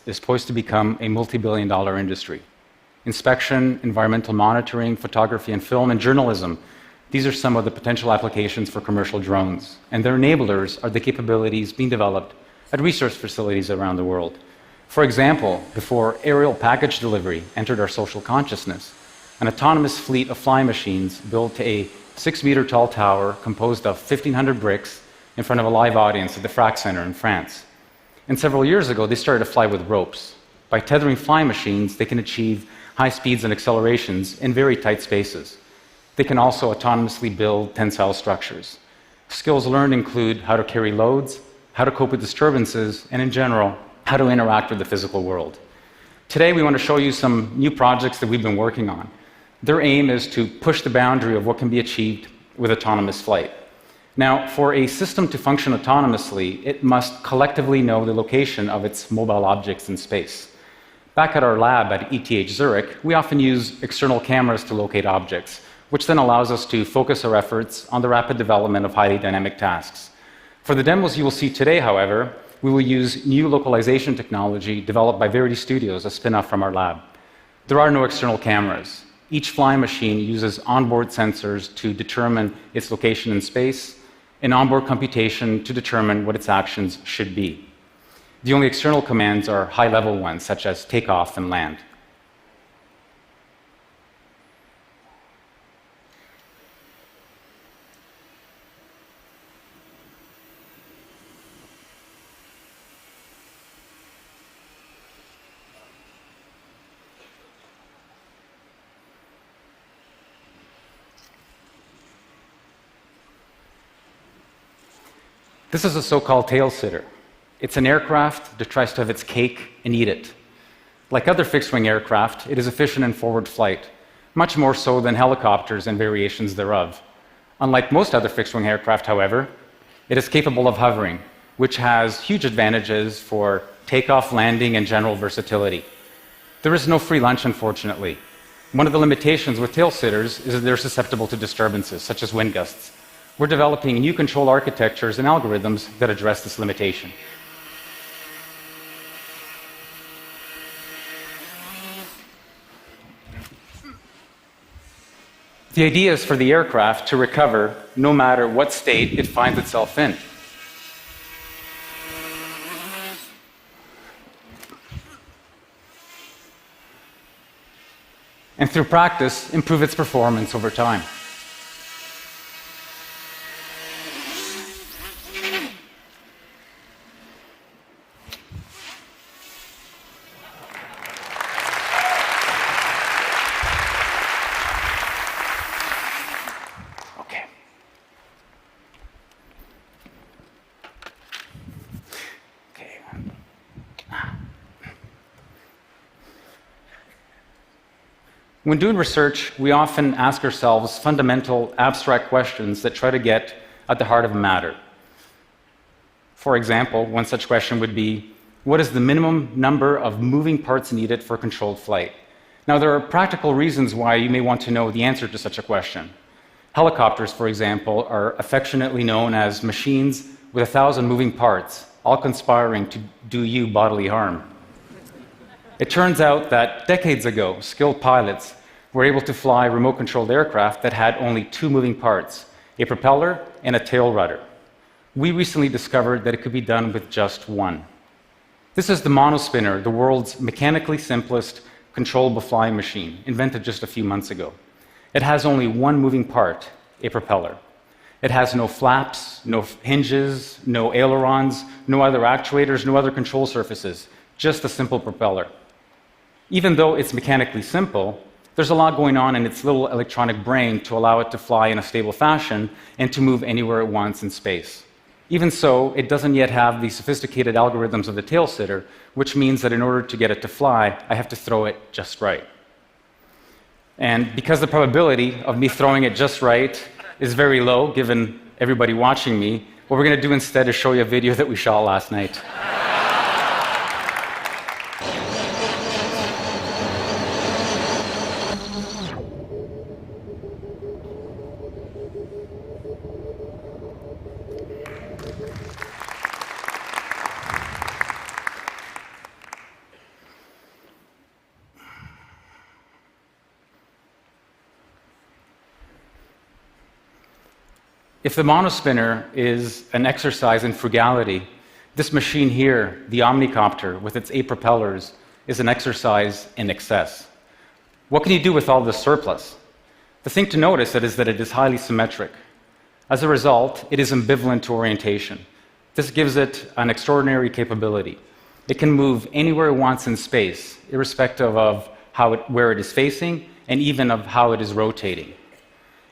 is poised to become a multi-billion-dollar industry. Inspection, environmental monitoring, photography and film, and journalism, these are some of the potential applications for commercial drones, and their enablers are the capabilities being developed at research facilities around the world. For example, before aerial package delivery entered our social consciousness, an autonomous fleet of flying machines built a 6-meter tall tower composed of 1,500 bricks in front of a live audience at the Frac Center in France. And several years ago, they started to fly with ropes. By tethering flying machines, they can achieve high speeds and accelerations in very tight spaces. They can also autonomously build tensile structures. Skills learned include how to carry loads, how to cope with disturbances, and in general, how to interact with the physical world. Today, we want to show you some new projects that we've been working on. Their aim is to push the boundary of what can be achieved with autonomous flight. Now, for a system to function autonomously, it must collectively know the location of its mobile objects in space. Back at our lab at ETH Zurich, we often use external cameras to locate objects, which then allows us to focus our efforts on the rapid development of highly dynamic tasks. For the demos you will see today, however, we will use new localization technology developed by Verity Studios, a spin-off from our lab. There are no external cameras. Each flying machine uses onboard sensors to determine its location in space and onboard computation to determine what its actions should be. The only external commands are high-level ones, such as takeoff and land. This is a so-called tail sitter. It's an aircraft that tries to have its cake and eat it. Like other fixed-wing aircraft, it is efficient in forward flight, much more so than helicopters and variations thereof. Unlike most other fixed-wing aircraft, however, it is capable of hovering, which has huge advantages for takeoff, landing, and general versatility. There is no free lunch, unfortunately. One of the limitations with tail sitters is that they're susceptible to disturbances, such as wind gusts. We're developing new control architectures and algorithms that address this limitation. The idea is for the aircraft to recover no matter what state it finds itself in. And through practice, improve its performance over time. When doing research, we often ask ourselves fundamental, abstract questions that try to get at the heart of a matter. For example, one such question would be, what is the minimum number of moving parts needed for controlled flight? Now, there are practical reasons why you may want to know the answer to such a question. Helicopters, for example, are affectionately known as machines with 1,000 moving parts, all conspiring to do you bodily harm. It turns out that decades ago, skilled pilots were able to fly remote-controlled aircraft that had only 2 moving parts, a propeller and a tail rudder. We recently discovered that it could be done with just one. This is the monospinner, the world's mechanically simplest controllable flying machine, invented just a few months ago. It has only one moving part, a propeller. It has no flaps, no hinges, no ailerons, no other actuators, no other control surfaces, just a simple propeller. Even though it's mechanically simple, there's a lot going on in its little electronic brain to allow it to fly in a stable fashion and to move anywhere it wants in space. Even so, it doesn't yet have the sophisticated algorithms of the tail sitter, which means that in order to get it to fly, I have to throw it just right. And because the probability of me throwing it just right is very low, given everybody watching me, what we're going to do instead is show you a video that we shot last night. If the monospinner is an exercise in frugality, this machine here, the omnicopter with its 8 propellers, is an exercise in excess. What can you do with all this surplus? The thing to notice is that it is highly symmetric. As a result, it is ambivalent to orientation. This gives it an extraordinary capability. It can move anywhere it wants in space, irrespective of where it is facing, and even of how it is rotating.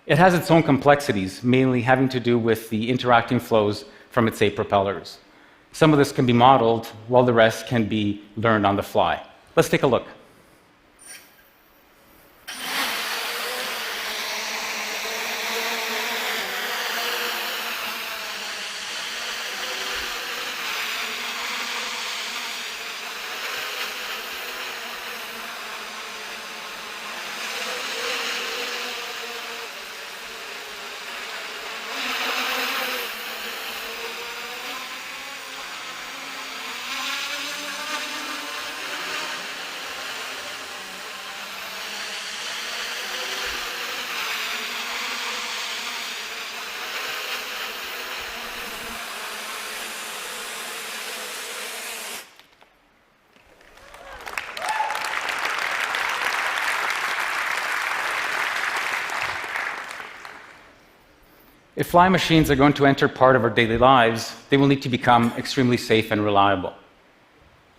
It has its own complexities, mainly having to do with the interacting flows from its 8 propellers. Some of this can be modeled, while the rest can be learned on the fly. Let's take a look. If flying machines are going to enter part of our daily lives, they will need to become extremely safe and reliable.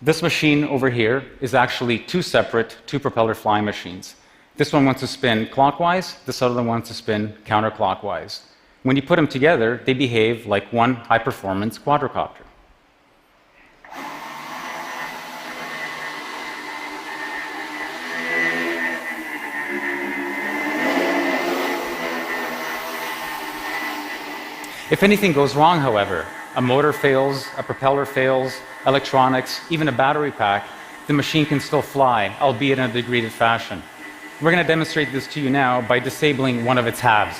This machine over here is actually 2 separate 2-propeller flying machines. This one wants to spin clockwise, this other one wants to spin counterclockwise. When you put them together, they behave like one high-performance quadricopter. If anything goes wrong, however, a motor fails, a propeller fails, electronics, even a battery pack, the machine can still fly, albeit in a degraded fashion. We're going to demonstrate this to you now by disabling one of its halves.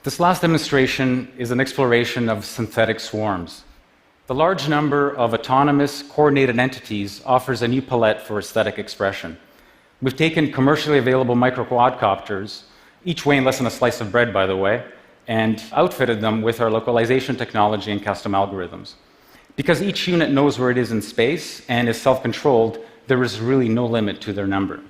This last demonstration is an exploration of synthetic swarms. The large number of autonomous, coordinated entities offers a new palette for aesthetic expression. We've taken commercially available micro-quadcopters, each weighing less than a slice of bread, by the way, and outfitted them with our localization technology and custom algorithms. Because each unit knows where it is in space and is self-controlled, there is really no limit to their number.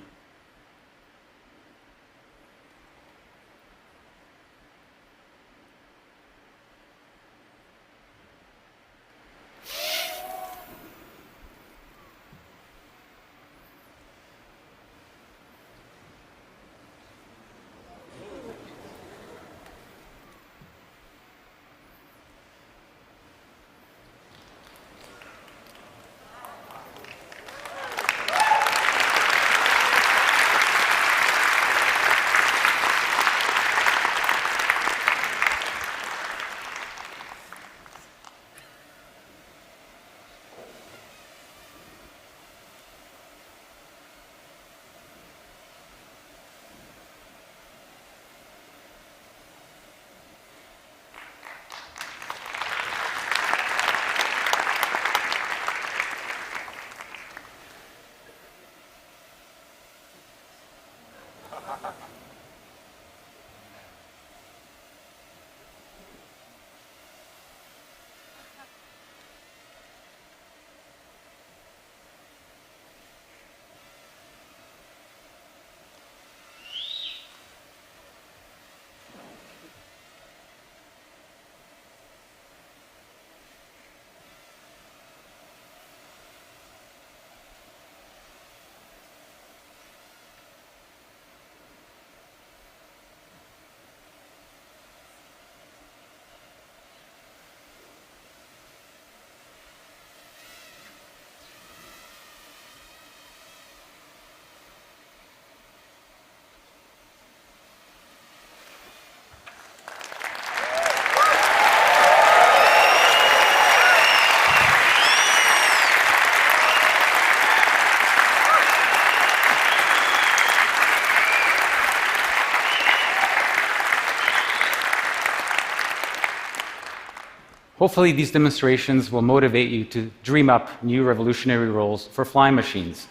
Hopefully, these demonstrations will motivate you to dream up new revolutionary roles for flying machines.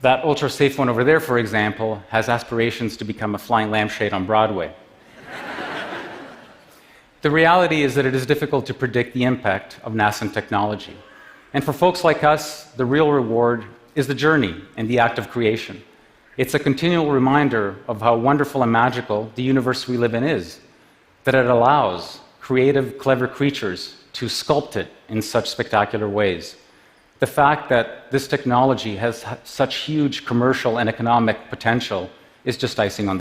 That ultra-safe one over there, for example, has aspirations to become a flying lampshade on Broadway. The reality is that it is difficult to predict the impact of nascent technology. And for folks like us, the real reward is the journey and the act of creation. It's a continual reminder of how wonderful and magical the universe we live in is, that it allows creative, clever creatures to sculpt it in such spectacular ways. The fact that this technology has such huge commercial and economic potential is just icing on the